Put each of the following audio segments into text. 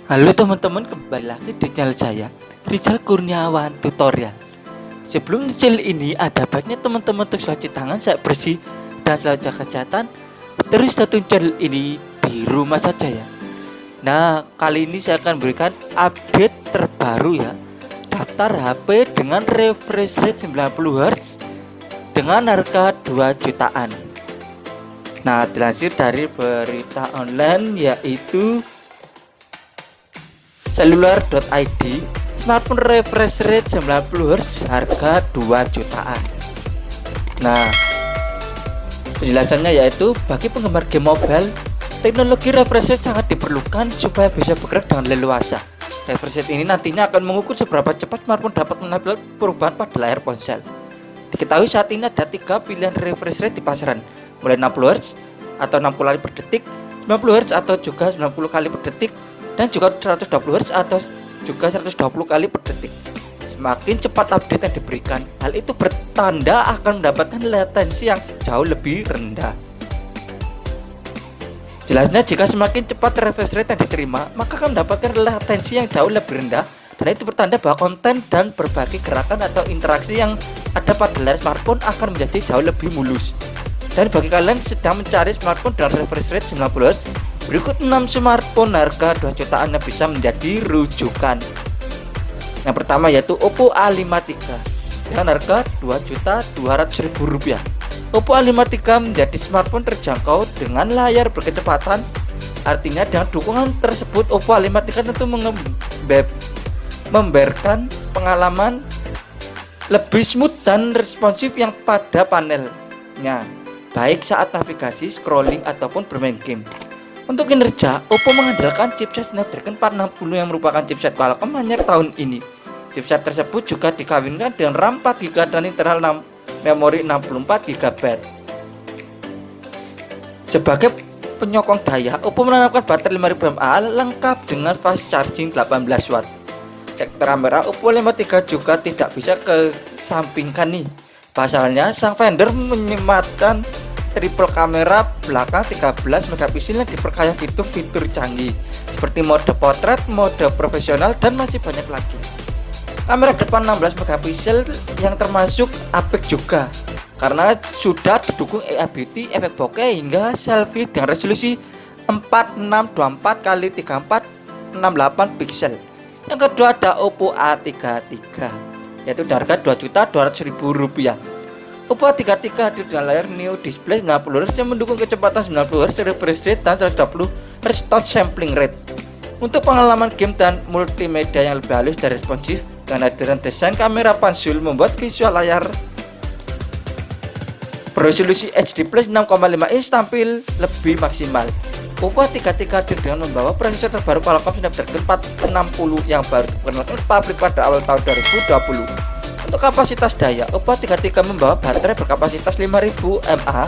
Halo teman-teman, kembali lagi di channel saya, Rizal Kurniawan Tutorial. Sebelum channel ini, ada baiknya teman-teman untuk cuci tangan saat bersih dan selalu jaga kesehatan. Terus tonton channel ini di rumah saja ya. Nah, kali ini saya akan berikan update terbaru ya. Daftar HP dengan refresh rate 90 Hz dengan harga 2 jutaan. Nah, dilansir dari berita online yaitu selular.id, smartphone refresh rate 90 Hz harga 2 jutaan. Nah, penjelasannya yaitu bagi penggemar game mobile, teknologi refresh rate sangat diperlukan supaya bisa bergerak dengan leluasa. Refresh rate ini nantinya akan mengukur seberapa cepat smartphone dapat menampilkan perubahan pada layar ponsel. Diketahui saat ini ada 3 pilihan refresh rate di pasaran, mulai 60 Hz atau 60 kali per detik, 90 Hz atau juga 90 kali per detik, dan juga 120 Hz atau juga 120 kali per detik. Semakin cepat update yang diberikan, hal itu bertanda akan mendapatkan latensi yang jauh lebih rendah. Jelasnya, jika semakin cepat refresh rate yang diterima, maka akan mendapatkan latensi yang jauh lebih rendah, dan itu bertanda bahwa konten dan berbagai gerakan atau interaksi yang ada pada layar smartphone akan menjadi jauh lebih mulus. Dan bagi kalian sedang mencari smartphone dengan refresh rate 90 Hz, berikut 6 smartphone harga 2 jutaan yang bisa menjadi rujukan. Yang pertama yaitu Oppo A53 dengan harga Rp2.200.000. Oppo A53 menjadi smartphone terjangkau dengan layar berkecepatan. Artinya dengan dukungan tersebut, Oppo A53 tentu memberikan pengalaman lebih smooth dan responsif yang pada panelnya, baik saat navigasi, scrolling, ataupun bermain game. Untuk kinerja, Oppo mengandalkan chipset Snapdragon 460 yang merupakan chipset Qualcomm anyar tahun ini. Chipset tersebut juga dikawinkan dengan RAM 4GB dan internal memori 64GB. Sebagai penyokong daya, Oppo menanamkan baterai 5000 mAh lengkap dengan fast charging 18W. Sektor kamera, Oppo A53 juga tidak bisa kesampingkan nih. Pasalnya, sang vendor menyematkan triple kamera belakang 13 megapiksel yang diperkaya fitur-fitur canggih seperti mode potret, mode profesional, dan masih banyak lagi. Kamera depan 16 megapiksel yang termasuk apik juga karena sudah didukung AI Beauty, efek bokeh, hingga selfie dengan resolusi 4624x3468 piksel. Yang kedua ada Oppo A33 yaitu harga Rp2.200.000. Oppo A33 hadir dengan layar Neo Display 90 Hz yang mendukung kecepatan 90 Hz refresh rate dan 120 Hz touch sampling rate. Untuk pengalaman game dan multimedia yang lebih halus dan responsif, dengan hadiran desain kamera pansul membuat visual layar beresolusi HD plus 6,5 inch tampil lebih maksimal. Oppo A33 hadir dengan membawa prosesor terbaru Qualcomm Snapdragon 460 yang baru diperkenalkan pabrik pada awal tahun 2020. Untuk kapasitas daya, Oppo A33 membawa baterai berkapasitas 5000 mAh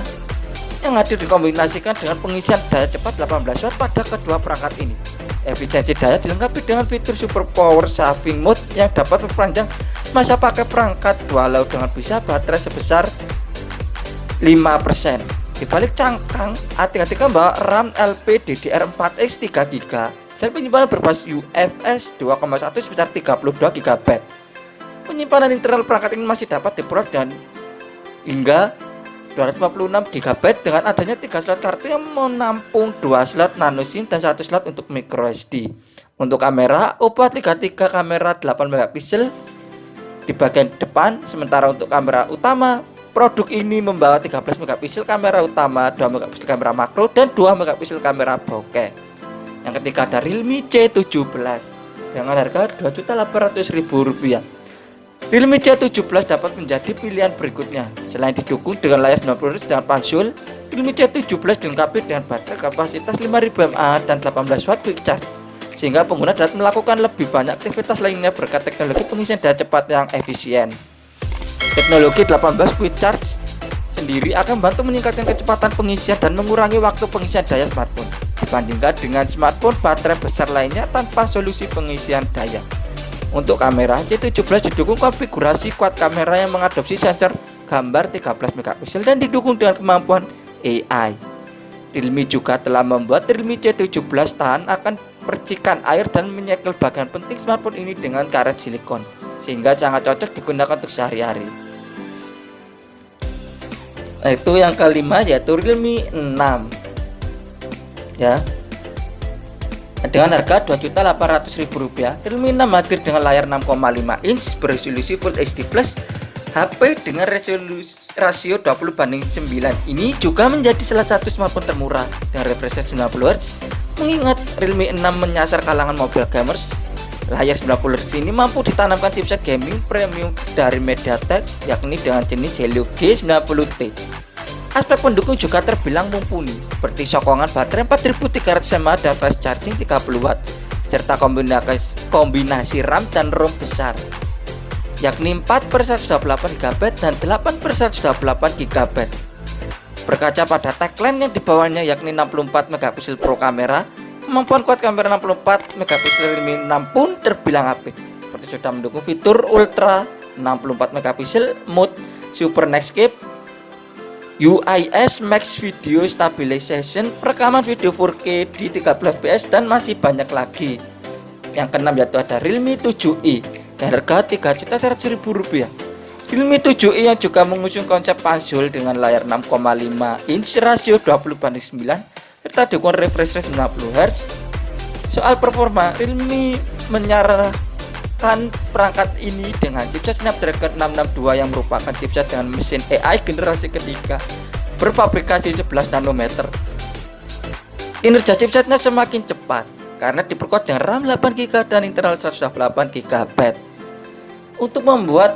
yang hadir dikombinasikan dengan pengisian daya cepat 18W pada kedua perangkat ini. Efisiensi daya dilengkapi dengan fitur super power saving mode yang dapat memperpanjang masa pakai perangkat walau dengan bisa baterai sebesar 5%. Di balik cangkang, A33 membawa RAM LPDDR4X 3GB dan penyimpanan berbasis UFS 2.1 sebesar 32GB. Penyimpanan internal perangkat ini masih dapat diperoleh dan hingga 256GB dengan adanya 3 slot kartu yang menampung 2 slot nano SIM dan 1 slot untuk micro SD. Untuk kamera, Oppo A33 kamera 8MP di bagian depan, sementara untuk kamera utama, produk ini membawa 13MP kamera utama, 2MP kamera makro, dan 2MP kamera bokeh. Yang ketiga ada Realme C17 dengan harga Rp2.800.000. Realme C17 dapat menjadi pilihan berikutnya. Selain didukung dengan layar 90 Hz dengan pansul, Realme C17 dilengkapi dengan baterai kapasitas 5000 mAh dan 18W quick charge, sehingga pengguna dapat melakukan lebih banyak aktivitas lainnya berkat teknologi pengisian daya cepat yang efisien. Teknologi 18 quick charge sendiri akan membantu meningkatkan kecepatan pengisian dan mengurangi waktu pengisian daya smartphone dibandingkan dengan smartphone baterai besar lainnya tanpa solusi pengisian daya. Untuk kamera, C17 didukung konfigurasi quad kamera yang mengadopsi sensor gambar 13MP dan didukung dengan kemampuan AI. Realme juga telah membuat Realme C17 tahan akan percikan air dan menyegel bagian penting smartphone ini dengan karet silikon, sehingga sangat cocok digunakan untuk sehari-hari. Nah, itu yang kelima yaitu Realme 6 ya. Dengan harga Rp2.800.000, Realme 6 hadir dengan layar 6,5 inch beresolusi Full HD Plus, HP dengan resolusi rasio 20:9. Ini juga menjadi salah satu smartphone termurah dengan refresh rate 90Hz. Mengingat Realme 6 menyasar kalangan mobile gamers, layar 90Hz ini mampu ditanamkan chipset gaming premium dari MediaTek, yakni dengan jenis Helio G90T. Aspek pendukung juga terbilang mumpuni, seperti sokongan baterai 4300 mAh dan fast charging 30 Watt, serta kombinasi RAM dan ROM besar, yakni 4/128 GB dan 8/128 GB. Berkaca pada tagline yang dibawanya yakni 64 MP pro kamera, kemampuan kuat kamera 64 MP Realme 6 pun terbilang apik, seperti sudah mendukung fitur ultra 64 MP mode Super Netscape, UIS Max Video Stabilization, perekaman video 4K di 30 fps, dan masih banyak lagi. Yang keenam yaitu ada Realme 7i, harga Rp3.100.000. Realme 7i yang juga mengusung konsep pansul dengan layar 6,5 inch rasio 20:9 serta dukungan refresh rate 90Hz. Soal performa, Realme menyarankan perangkat ini dengan chipset Snapdragon 662 yang merupakan chipset dengan mesin AI generasi ketiga berfabrikasi 11 nanometer. Kinerja chipsetnya semakin cepat karena diperkuat dengan RAM 8GB dan internal 128 GB. Untuk membuat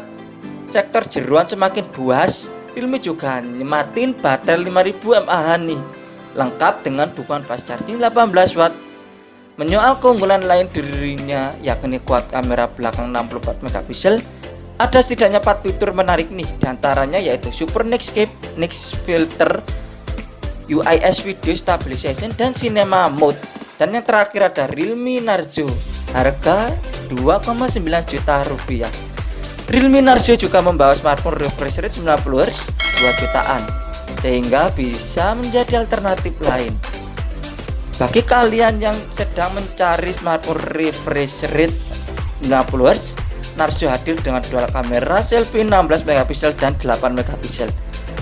sektor jeruan semakin buas, Realme juga nyematin baterai 5000 mAh nih, lengkap dengan dukungan fast charging 18 Watt. Menyoal keunggulan lain dirinya, yakni kuat kamera belakang 64 MP, ada setidaknya 4 fitur menarik nih, diantaranya yaitu Super Netscape, Next Filter, UIS Video Stabilization, dan Cinema Mode. Dan yang terakhir ada Realme Narzo, harga Rp2,9 juta. Realme Narzo juga membawa smartphone refresh rate 90Hz 2 jutaan, sehingga bisa menjadi alternatif lain. Bagi kalian yang sedang mencari smartphone refresh rate 90Hz, Narzo hadir dengan dual kamera selfie 16 MP dan 8 MP.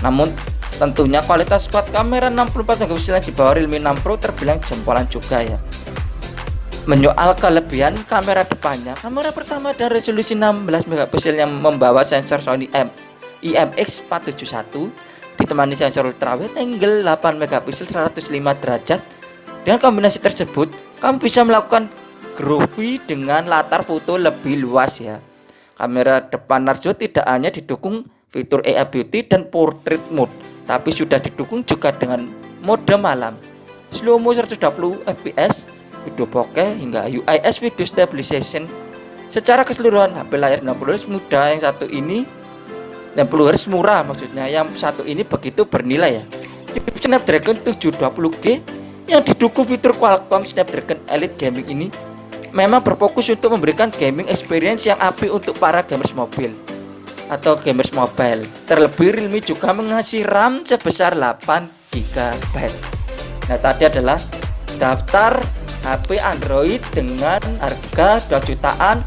Namun tentunya kualitas kuat kamera 64 MP yang di bawah Realme 6 Pro terbilang jempolan juga ya. Menyoal kelebihan kamera depannya, kamera pertama dan resolusi 16 MP yang membawa sensor Sony IMX471 ditemani sensor ultrawide angle 8 MP 105 derajat. Dengan kombinasi tersebut, kamu bisa melakukan groovy dengan latar foto lebih luas ya. Kamera depan Narzo tidak hanya didukung fitur AI Beauty dan Portrait Mode, tapi sudah didukung juga dengan mode malam, slow mo 120 fps, video bokeh hingga UIS Video Stabilization. Secara keseluruhan, HP layar 60Hz muda yang satu ini 60Hz murah maksudnya, yang satu ini begitu bernilai ya. Chip Snapdragon 720G yang didukung fitur Qualcomm Snapdragon Elite Gaming ini memang berfokus untuk memberikan gaming experience yang apik untuk para gamers mobil atau gamers mobile. Terlebih Realme juga mengasih RAM sebesar 8GB. Nah, tadi adalah daftar HP Android dengan harga 2 jutaan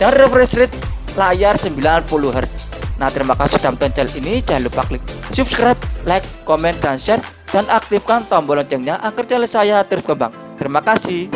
dan refresh rate layar 90Hz. Nah, terima kasih sudah menonton channel ini. Jangan lupa klik subscribe, like, komen, dan share, dan aktifkan tombol loncengnya agar channel saya terus berkembang. Terima kasih.